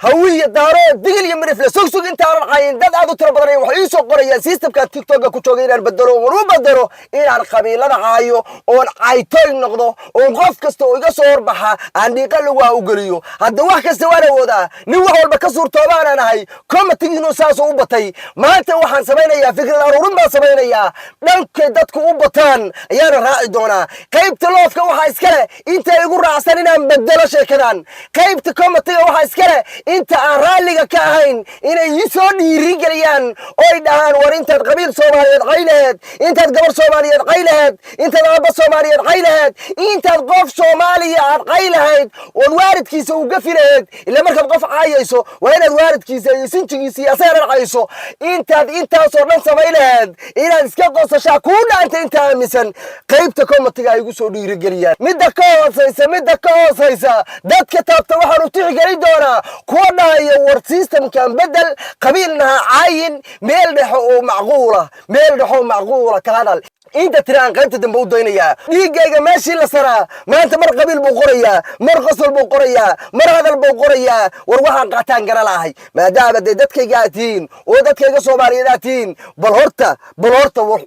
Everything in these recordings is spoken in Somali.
هوية دارو دقل يمرف لسوق انت عين دad aad u tiro badan waxay soo qorayaan systemka TikTok ku joogay inaan bedelo oo bedelo inaan qabiilada caayo oo caaytoy noqdo oo qof kasta oo iga soo horbaxa aan dhiiqa lagu u galiyo hadda wax kasta waan awoodaa nin wax walba ka suurtoobaan aan ahay committee saas u batay maanta waxaan samaynayaa fikrad aruurin baan samaynayaa dhanka dadku u bataan ayaan raaci doonaa qaybta loofka waxa iska leh inta igu raacsan inaan bedelo sheekadan qaybta committee waxa iska leh inta aan raaliga ka ahayn inay soo dhiiri galiyaan oo dhahaan war intaad qabiil Soomaaliyeed qayleed intaad gabar Soomaaliyeed qayleed intaad aabba Soomaaliyeed qayleed intaad qof Soomaaliyeed qayleed oo waaridkiisa u gafileed ila marka qof caayayso waa inaad waaridkiisa iyo sinjigiisa asaar caayso intaas oo dhan samayleed inaad iska qosashaa ku dhaanta inta aaminsan qaybta committee ay ugu soo dhiiri galiyaan midda ka hoosaysa dadka taabta waxaan u tixgelin doonaa kuwadaaya war systemkan bedel qabiilna caayin meel dhaxo macquula ka hadal inta tiraan qaybta dambe u doonaya dhiigayga meeshii la saraa maanta mar qabiil buu qorayaa mar qosol buu qorayaa mar hadal buu qorayaa war waxaan qaataan gara lahay maadaama dadkayga aatiin oo dadkayga Soomaaliyeed aatiin bal horta wax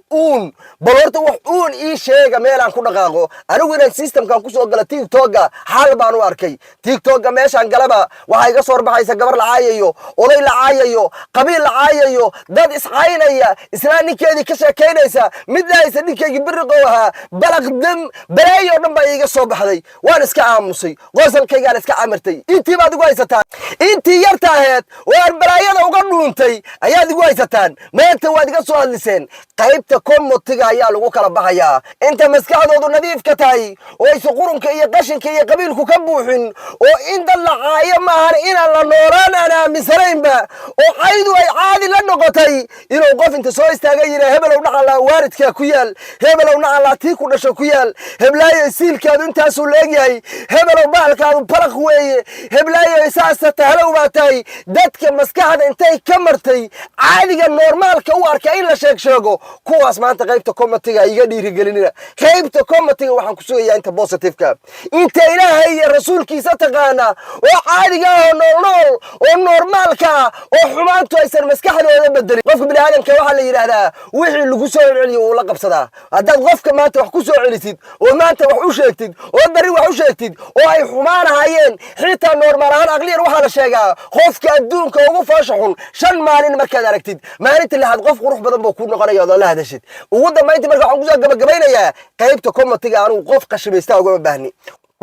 uun ii sheega meel aan ku dhaqaaqo anigu inaan systemkan ku soo gala TikTok xal baan u arkay TikTok meeshaan galaba waxa iga soo baxaysa gabar la caayayo oday la caayayo qabiil la caayayo dad iscaynaya isla ninkeedii ka sheekeynaysa mid ninkaygi birqowaha balaqdam balaayo dhan baa iga soo baxday waan iska aamusay qosalkaygaan iska amartay intii baad igu haysataan intii yartaaheed waan balaayada uga dhuuntay ayaad igu haysataan maanta waad iga soo hadliseen qaybta committee ayaa lagu kala baxayaa inta maskaxdoodu nadiif ka tahay oo ay qurunka iyo qashinka iyo qabiilku ka buuxin oo in dad la caayo maahan inaan la noolaan aan aaminsanaynba oo caydu ay caadi la noqotay inuu qof inta soo istaagay yiri hebelow dhaqala waaridka ku yaal hebelow nacalaati ku dhasho ku yaal heblaayo siilkaadu intaas uu leeyahay hebelow baalkaadu balaq weeye heblaayo isaasa tahalow baa tahay dadka maskaxda intay ka martay caadiga normaalka u arka in la sheego kuwaas maanta qaybta committee iga dhiiri gelinina qaybta committee waxaan ku sugayaa inta positive-ka inta ilaahay iyo rasuulkiisa taqaana oo caadiga nool oo normaalka oo xumaantu aysan maskaxdooda bedelin qofka bini'aadamka waxa la yiraahdaa wixii lagu soo celiyo uu la qabsadaa haddaad qofka maanta wax ku soo celisid oo maanta wax u sheegtid oo bari wax u sheegtid oo ay xumaanahayeen xitaa normaal ahaan aqliyan waxa la sheegaa qofka adduunka ugu faashaxun 5 maalin markaad aragtid maalinta lixaad qof qurux badan buu ku noqonayaa oo la hadashid ugu dambeyntii marka waxaan ku soo gabagabaynayaa qaybta committee anigu qof qashimaysta uga baahni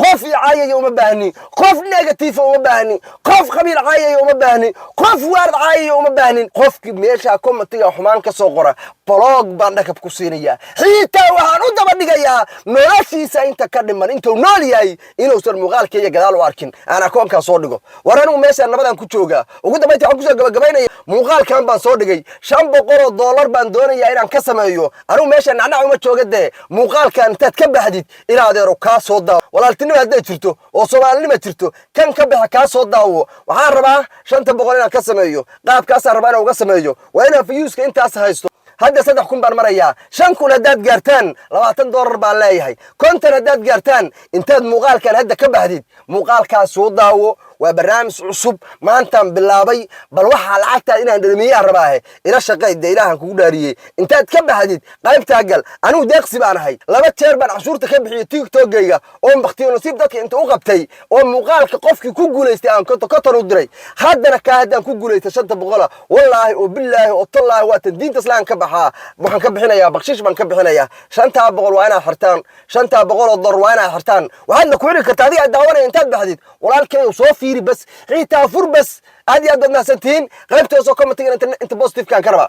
qof عاية وما بهني qof negative وما بهني qof قبيل عاية وما بهني qof وارد عاية وما بهني qof meesha committee xumaan ka soo qora blog baan dhakab ku siinaya xitaa waxaan u daba dhigayaa noloshiisa inta ka dhiman intuu nool yahay inuu sar muuqaalkeeya gadaal u arkin ana koonka soo dhigo war anigu meesha nabadan ku jooga ugu dambeyntii waxaan ku soo gabagabaynaya muuqaalkan baan soo dhigay $500 baan doonayaa inaan ka sameeyo anigu meesha nacnac uma joogade muuqaalkan intaad ka baxdid ila adeero ka soo daa walaaltinimo hadday jirto oo Soomaalinimo jirto kan ka baxa ka soo daawo waxaan rabaa $500 inaan ka sameeyo qaabkaas aan rabaa inaan uga sameeyo waa inaan fiyuuska intaas haysto hadda 3,000 baan marayaa 5,000 hadaad gaartaan $20 baan leeyahay 50 hadaad gaartaan intaad muuqaalkan hadda ka baxdid muuqaalkaas soo daawo waa barnaamij cusub maantaan bilaabay bal waxa lacagta inaan dhalinyaro rabaa ila shaqeeyay ilaahan kugu dhaariyay intaad ka baxdid qaybta gal anigu deeqsi baan ahay laba jeer baan cashuurta ka bixiyay TikTok-gayga oo baqtiyo nasiib dadka inta u qabtay oo muuqaalka qofkii ku guuleystay aan ka u diray haddana ka hadaan ku guuleystay $500 wallahi oo billahi oo tallahi waa diinta islaamka ka baxaa waxaan ka bixinayaa bakshish baan ka bixinayaa $500 waa inaa xirtaan $500 waa inaa xirtaan waxaad ku xiri kartaa adiga daawanay intaad baxdid walaalkay soo بس حيتا فور بس هذه أدنى سنتين غيبت وصو كومنتين انت بوزيتيف كان كربا